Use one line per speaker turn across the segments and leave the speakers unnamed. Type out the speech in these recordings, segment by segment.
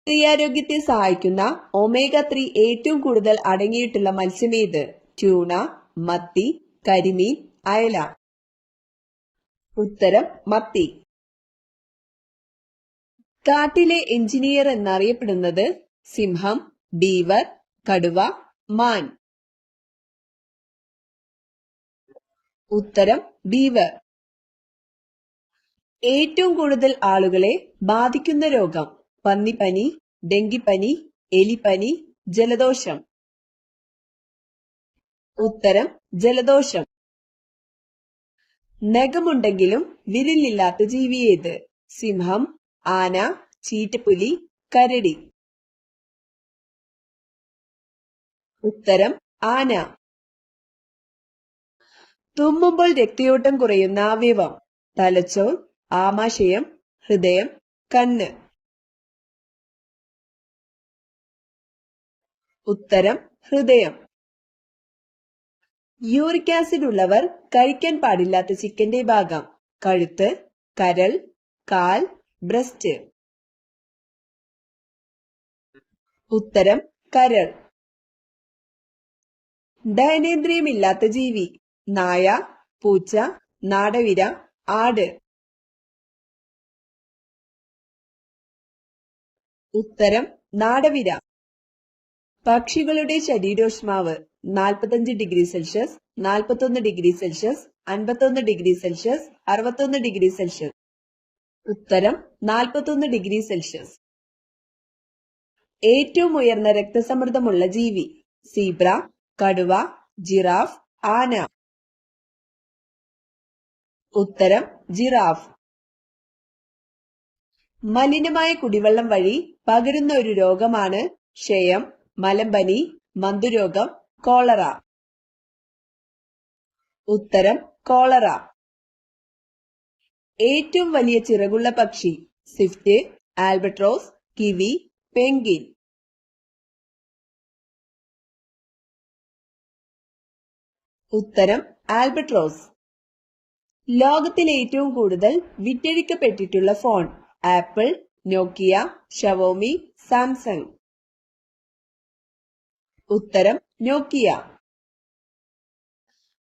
ഹൃദയാരോഗ്യത്തെ സഹായിക്കുന്ന ഒമേഗ 3 ഏറ്റവും കൂടുതൽ അടങ്ങിയിട്ടുള്ള മത്സ്യമേത്? ട്യൂണ, മത്തി, കരിമീൻ, അയല. ഉത്തരം മത്തി. കാട്ടിലെ എഞ്ചിനീയർ എന്നറിയപ്പെടുന്നത്? സിംഹം, ബീവർ, കടുവ, മാൻ. ഉത്തരം ബീവർ. ഏറ്റവും കൂടുതൽ ആളുകളെ ബാധിക്കുന്ന രോഗം? പന്നിപ്പനി, ഡെങ്കിപ്പനി, എലിപ്പനി, ജലദോഷം. ഉത്തരം ജലദോഷം. നഖമുണ്ടെങ്കിലും വിരലില്ലാത്ത ജീവി ഏത്? സിംഹം, ആന, ചീറ്റപ്പുലി, കരടി. ഉത്തരം ആന. തുമ്മുമ്പോൾ രക്തയോട്ടം കുറയുന്ന അവയവം? തലച്ചോർ, ആമാശയം, ഹൃദയം, കണ്ണ്. ഉത്തരം ഹൃദയം. യൂറിക് ആസിഡ് ഉള്ളവർ കഴിക്കാൻ പാടില്ലാത്ത ചിക്കന്റെ ഭാഗം? കഴുത്ത്, കരൾ, കാൽ, ബ്രസ്റ്റ്. ഉത്തരം കരൾ. ദഹനേന്ദ്രിയമില്ലാത്ത ജീവി? നായ, പൂച്ച, നാടവിര, ആട്. ഉത്തരം നാടവിര. പക്ഷികളുടെ ശരീരോഷ്മാവ്? 45°C, 41°C, 51°C, 61°C. ഉത്തരം 41°C. ഏറ്റവും ഉയർന്ന രക്തസമ്മർദ്ദമുള്ള ജീവി? സീബ്ര, കടുവ, ജിറാഫ്, ആന. ഉത്തരം ജിറാഫ്. മലിനമായ കുടിവെള്ളം വഴി പകരുന്ന ഒരു രോഗമാണ്? ക്ഷയം, മലമ്പനി, മന്തുരോഗം, കോളറ. ഉത്തരം കോളറ. ഏറ്റവും വലിയ ചിറകുള്ള പക്ഷി? Swift, albatross, kiwi, penguin. ഉത്തരം ആൽബട്രോസ്. ലോകത്തിൽ ഏറ്റവും കൂടുതൽ വിറ്റഴിക്കപ്പെട്ടിട്ടുള്ള ഫോൺ? ആപ്പിൾ, നോക്കിയ, ഷവോമി, സാംസങ്. ഉത്തരം നോക്കിയ.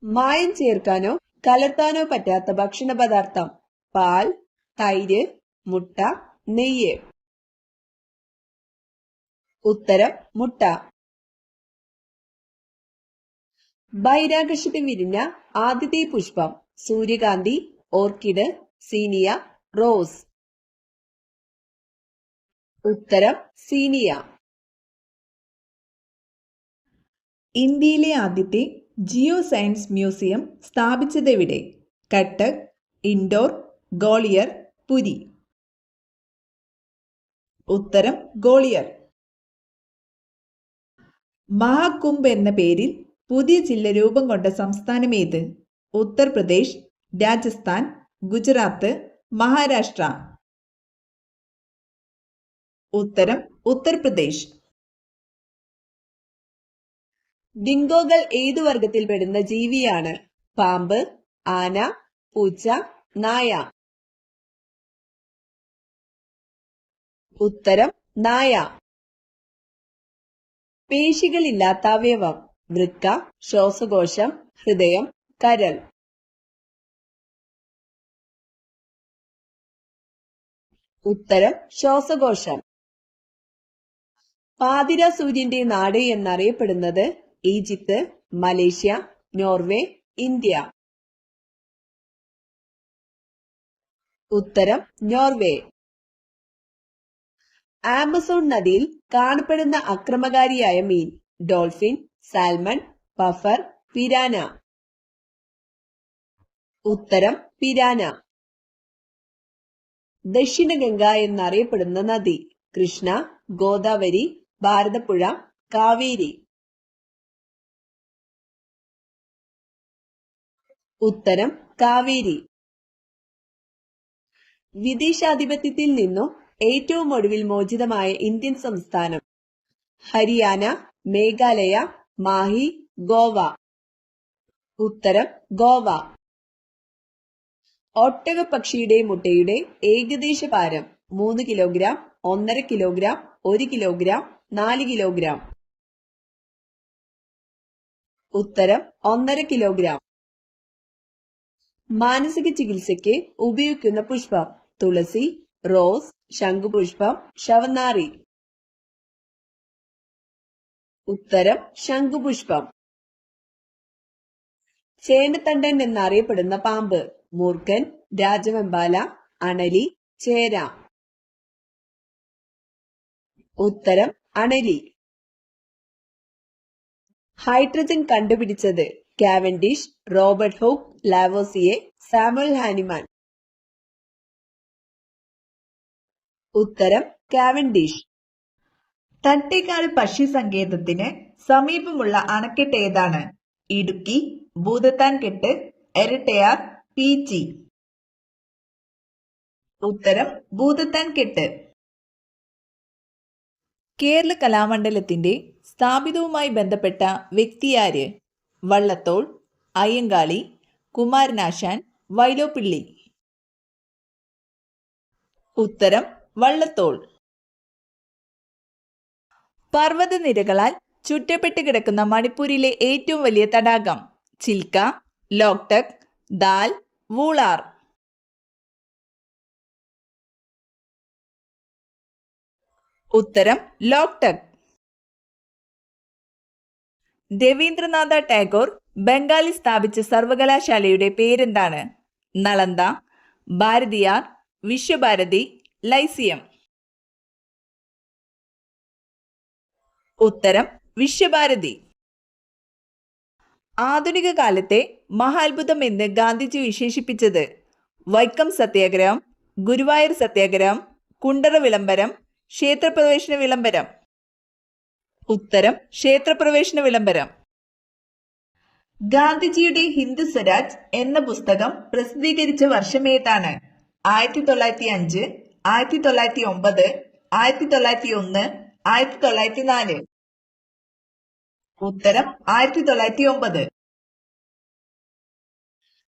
മായം ചേർക്കാനോ കലർത്താനോ പറ്റാത്ത ഭക്ഷണ പദാർത്ഥം? പാൽ, തൈര്, മുട്ട, നെയ്യ്. ഉത്തരം മുട്ട. ബഹിരാകാശത്ത് വിരിഞ്ഞ ആദ്യത്തെ പുഷ്പം? സൂര്യകാന്തി, ഓർക്കിഡ്, സീനിയ, റോസ്. ഉത്തരം സീനിയ. ഇന്ത്യയിലെ ആദ്യത്തെ ജിയോ സയൻസ് മ്യൂസിയം സ്ഥാപിച്ചതെവിടെ? കട്ടക്, ഇൻഡോർ, ഗ്വാളിയർ, പുരി. ഉത്തരം ഗ്വാളിയർ. മഹാകുംഭ് എന്ന പേരിൽ പുതിയ ജില്ല രൂപം കൊണ്ട സംസ്ഥാനം ഏത്? ഉത്തർപ്രദേശ്, രാജസ്ഥാൻ, ഗുജറാത്ത്, മഹാരാഷ്ട്ര. ഉത്തരം ഉത്തർപ്രദേശ്. ഡിങ്കോകൾ ഏതു വർഗത്തിൽപ്പെടുന്ന ജീവിയാണ്? പാമ്പ്, ആന, പൂച്ച, നായ. ഉത്തരം നായ. പേശികളില്ലാത്ത അവയവം? വൃക്ക, ശ്വാസകോശം, ഹൃദയം, കരൾ. ഉത്തരം ശ്വാസകോശം. പാതിര സൂര്യന്റെ നാട് എന്നറിയപ്പെടുന്നത്? Egypt, Malaysia, Norway, India. ഉത്തരം നോർവേ. ആമസോൺ നദിയിൽ കാണപ്പെടുന്ന അക്രമകാരിയായ മീൻ? Dolphin, salmon, puffer, piranha. ഉത്തരം പിരാന. ദക്ഷിണ ഗംഗ എന്നറിയപ്പെടുന്ന നദി? കൃഷ്ണ, ഗോദാവരി, ഭാരതപ്പുഴ, കാവേരി. ഉത്തരം കാവേരി. വിദേശാധിപത്യത്തിൽ നിന്നും ഏറ്റവും ഒടുവിൽ മോചിതമായ ഇന്ത്യൻ സംസ്ഥാനം? ഹരിയാന, മേഘാലയ, മാഹി, ഗോവ. ഉത്തരം ഗോവ. ഒട്ടകപ്പക്ഷിയുടെ മുട്ടയുടെ ഏകദേശ ഭാരം? 3 കിലോഗ്രാം, 1.5 കിലോഗ്രാം, 1 കിലോഗ്രാം 4 കിലോഗ്രാം. ഉത്തരം 1.5 കിലോഗ്രാം. മാനസിക ചികിത്സയ്ക്ക് ഉപയോഗിക്കുന്ന പുഷ്പം: തുളസി, റോസ്, ശംഖുപുഷ്പം, ശവനാറി. ഉത്തരം ശംഖുപുഷ്പം. ചേനത്തണ്ടൻ എന്നറിയപ്പെടുന്ന പാമ്പ്: മൂർഖൻ, രാജവെമ്പാല, അണലി, ചേര. ഉത്തരം അണലി. ഹൈഡ്രജൻ കണ്ടുപിടിച്ചത്: Cavendish, Robert Hooke, Lavoisier, Samuel Hahnemann. ഉത്തരം കാവൻഡിഷ്. തട്ടേക്കാട് പക്ഷി സങ്കേതത്തിന് സമീപമുള്ള അണക്കെട്ട് ഏതാണ്? ഇടുക്കി, ഭൂതത്താൻ കെട്ട്, എരട്ടയാർ, പീച്ചി. ഉത്തരം ഭൂതത്താൻ കെട്ട്. കേരള കലാമണ്ഡലത്തിന്റെ സ്ഥാപിതവുമായി ബന്ധപ്പെട്ട വ്യക്തിയാര്? വള്ളത്തോൾ, അയ്യങ്കാളി, കുമാരനാശാൻ, വൈലോപ്പിള്ളി. ഉത്തരം വള്ളത്തോൾ. പർവ്വതനിരകളാൽ ചുറ്റപ്പെട്ട് കിടക്കുന്ന മണിപ്പൂരിലെ ഏറ്റവും വലിയ തടാകം: ചിൽക്ക, ലോക്ടക്, ദാൽ, വൂളാർ. ഉത്തരം ലോക്ടക്. രവീന്ദ്രനാഥ ടാഗോർ ബംഗാളിൽ സ്ഥാപിച്ച സർവകലാശാലയുടെ പേരെന്താണ്? നളന്ദ, ഭാരതിയാർ, വിശ്വഭാരതി, ലൈസിയം. ഉത്തരം വിശ്വഭാരതി. ആധുനിക കാലത്തെ മഹാത്ഭുതം എന്ന് ഗാന്ധിജി വിശേഷിപ്പിച്ചത്: വൈക്കം സത്യാഗ്രഹം, ഗുരുവായൂർ സത്യാഗ്രഹം, കുണ്ടറ വിളംബരം, ക്ഷേത്രപ്രവേശന വിളംബരം. ഉത്തരം ക്ഷേത്രപ്രവേശന വിളംബരം. ഗാന്ധിജിയുടെ ഹിന്ദു സ്വരാജ് എന്ന പുസ്തകം പ്രസിദ്ധീകരിച്ച വർഷമേതാണ്? 1905, 1909, 1901, 1904. ഉത്തരം 1909.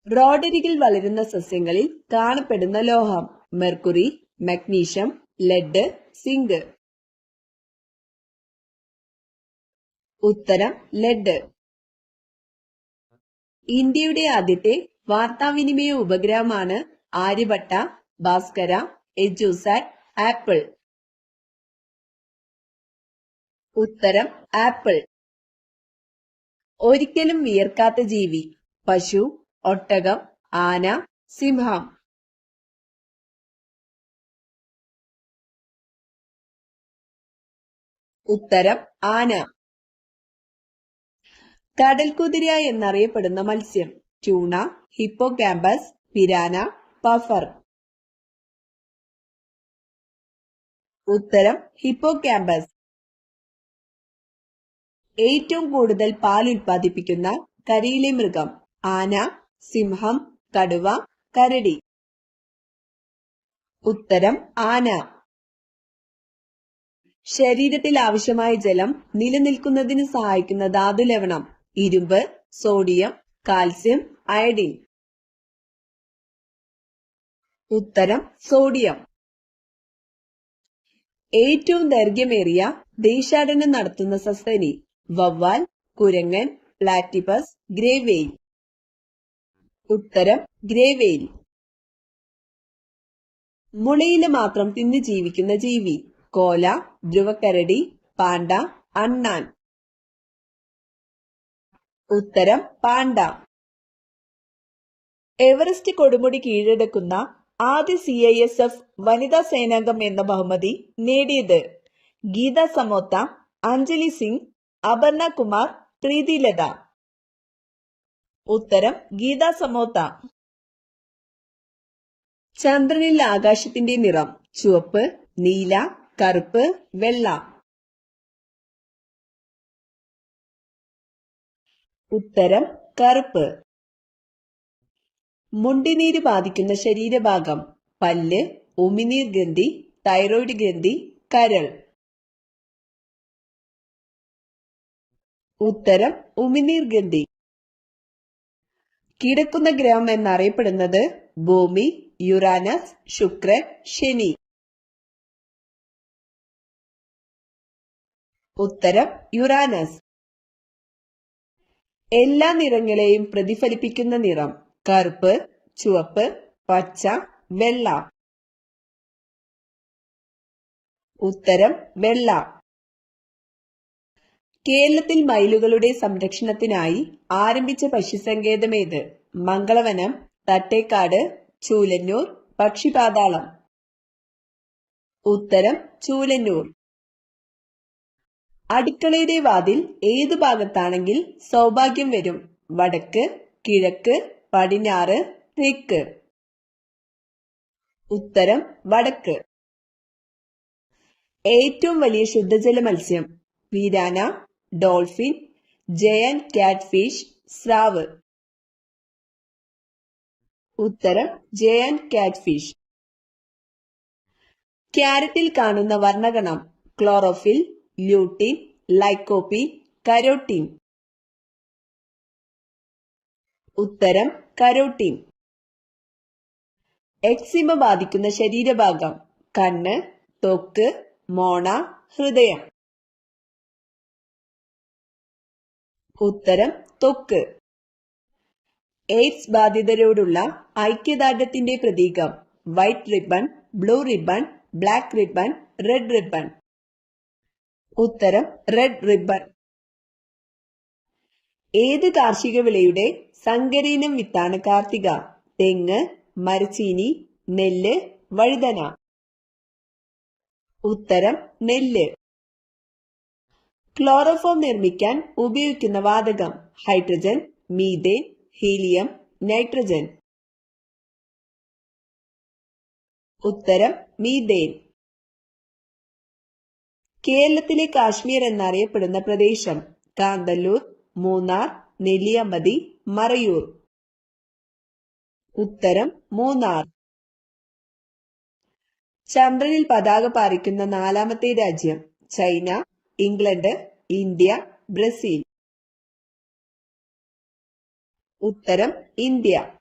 റോഡരികിൽ വളരുന്ന സസ്യങ്ങളിൽ കാണപ്പെടുന്ന ലോഹം: മെർക്കുറി, മഗ്നീഷ്യം, ലെഡ്, സിങ്ക്. ഉത്തരം ലെഡ്. ഇന്ത്യയുടെ ആദ്യത്തെ വാർത്താവിനിമയ ഉപഗ്രഹമാണ് ആര്യഭട്ട, ഭാസ്കര, എജുസാറ്റ്, ആപ്പിൾ. ഉത്തരം ആപ്പിൾ. ഒരിക്കലും വിയർക്കാത്ത ജീവി: പശു, ഒട്ടകം, ആന, സിംഹം. ഉത്തരം ആന. കടൽക്കുതിര എന്നറിയപ്പെടുന്ന മത്സ്യം: ട്യൂണ, ഹിപ്പോകാമ്പസ്, പിരാന, പഫർ. ഉത്തരം ഹിപ്പോകാമ്പസ്. ഏറ്റവും കൂടുതൽ പാൽ ഉൽപ്പാദിപ്പിക്കുന്ന കരയിലെ മൃഗം: ആന, സിംഹം, കടുവ, കരടി. ഉത്തരം ആന. ശരീരത്തിൽ ആവശ്യമായ ജലം നിലനിൽക്കുന്നതിന് സഹായിക്കുന്ന ധാതുലവണം: ഇരുമ്പ്, സോഡിയം, കാൽസ്യം, അയഡിൻ. ഉത്തരം സോഡിയം. ഏറ്റവും ദൈർഘ്യമേറിയ ദേശാടനം നടത്തുന്ന സസ്തനി: വവ്വാൽ, കുരങ്ങൻ, പ്ലാറ്റിപ്പസ്, ഗ്രേവെയിൽ. ഉത്തരം ഗ്രേവെയിൽ. മുളയില മാത്രം തിന്ന് ജീവിക്കുന്ന ജീവി: കോല, ധ്രുവക്കരടി, പാണ്ട, അണ്ണാൻ. ഉത്തരം പാണ്ട. എവറസ്റ്റ് കൊടുമുടി കീഴടക്കുന്ന ആദ്യ CISF വനിതാ സേനാംഗം എന്ന ബഹുമതി നേടിയത്: ഗീത സമോത്ത, അഞ്ജലി സിംഗ്, അപർണ കുമാർ, പ്രീതി ലത. ഉത്തരം ഗീത സമോത്ത. ചന്ദ്രനിൽ ആകാശത്തിന്റെ നിറം: ചുവപ്പ്, നീല, കറുപ്പ്, വെള്ള. ഉത്തരം കറുപ്പ്. മുണ്ടിനീര് ബാധിക്കുന്ന ശരീരഭാഗം: പല്ല്, ഉമിനീർ ഗ്രന്ഥി, തൈറോയ്ഡ് ഗ്രന്ഥി, കരൾ. ഉത്തരം ഉമിനീർ ഗ്രന്ഥി. കിടക്കുന്ന ഗ്രഹം എന്നറിയപ്പെടുന്നത്: ഭൂമി, യുറാനസ്, ശുക്രൻ, ശനി. ഉത്തരം യുറാനസ്. എല്ലാ നിറങ്ങളെയും പ്രതിഫലിപ്പിക്കുന്ന നിറം കറുപ്പ്, ചുവപ്പ്, പച്ച, വെള്ള. ഉത്തരം വെള്ള. കേരളത്തിൽ മയിലുകളുടെ സംരക്ഷണത്തിനായി ആരംഭിച്ച പക്ഷിസങ്കേതമേത്? മംഗളവനം, തട്ടേക്കാട്, ചൂലന്നൂർ, പക്ഷിപാതാളം. ഉത്തരം ചൂലന്നൂർ. അടുക്കളയുടെ വാതിൽ ഏതു ഭാഗത്താണെങ്കിൽ സൗഭാഗ്യം വരും? വടക്ക്, കിഴക്ക്, പടിഞ്ഞാറ്, തെക്ക്. ഉത്തരം വടക്ക്. ഏറ്റവും വലിയ ശുദ്ധജല മത്സ്യം? വീരാന, ഡോൾഫിൻ, ജയന്റ് കാറ്റ്ഫിഷ്, സ്രാവ്. ഉത്തരം ജയന്റ് കാറ്റ്ഫിഷ്. ക്യാരറ്റിൽ കാണുന്ന വർണ്ണകണം ക്ലോറോഫിൽ, ല്യൂട്ടിൻ, ലൈക്കോപ്പീൻ, കരോട്ടീൻ. ഉത്തരം കരോട്ടീൻ. എക്സിമ ബാധിക്കുന്ന ശരീരഭാഗം കണ്ണ്, ത്വക്ക്, മോണ, ഹൃദയം. ഉത്തരം ത്വക്ക്. എയ്ഡ്സ് ബാധിതരോടുള്ള ഐക്യദാർഢ്യത്തിന്റെ പ്രതീകം white ribbon, blue ribbon, black ribbon, red ribbon. ഉത്തരം റെഡ് റിബൺ. ഏത് കാർഷിക വിളയുടെ സങ്കരയിനം വിത്താണ് കാർത്തിക? തെങ്ങ്, മരച്ചീനി, നെല്ല്, വഴുതന. ഉത്തരം നെല്ല്. ക്ലോറോഫോം നിർമ്മിക്കാൻ ഉപയോഗിക്കുന്ന വാതകം ഹൈഡ്രജൻ, മീഥേൻ, ഹീലിയം, നൈട്രജൻ. ഉത്തരം മീഥേൻ. കേരളത്തിലെ കാശ്മീർ എന്നറിയപ്പെടുന്ന പ്രദേശം കാന്തല്ലൂർ, മൂന്നാർ, നെല്ലിയാമ്പതി, മറയൂർ. ഉത്തരം മൂന്നാർ. ചന്ദ്രനിൽ പതാക പാറിക്കുന്ന നാലാമത്തെ രാജ്യം ചൈന, ഇംഗ്ലണ്ട്, ഇന്ത്യ, ബ്രസീൽ. ഉത്തരം ഇന്ത്യ.